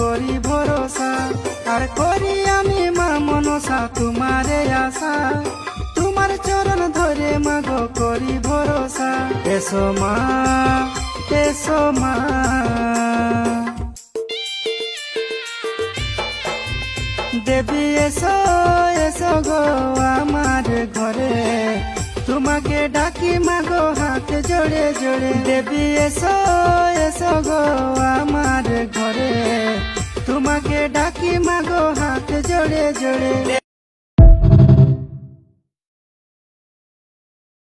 করি ভরসা, আর করি আমি মা মনসা তোমারে আশা। তোমার চরণ ধরে মাগো করি ভরসা, এসো মা এসো মা। দেবী এসো এসো গো আমার ঘরে, তোমাকে ডাকি মাগো হাত জোড়ে জোড়ে। দেবী এসো এসো গো আমার ঘরে, তোমাকে ডাকি মাগো হাত জোড়ে জোড়ে।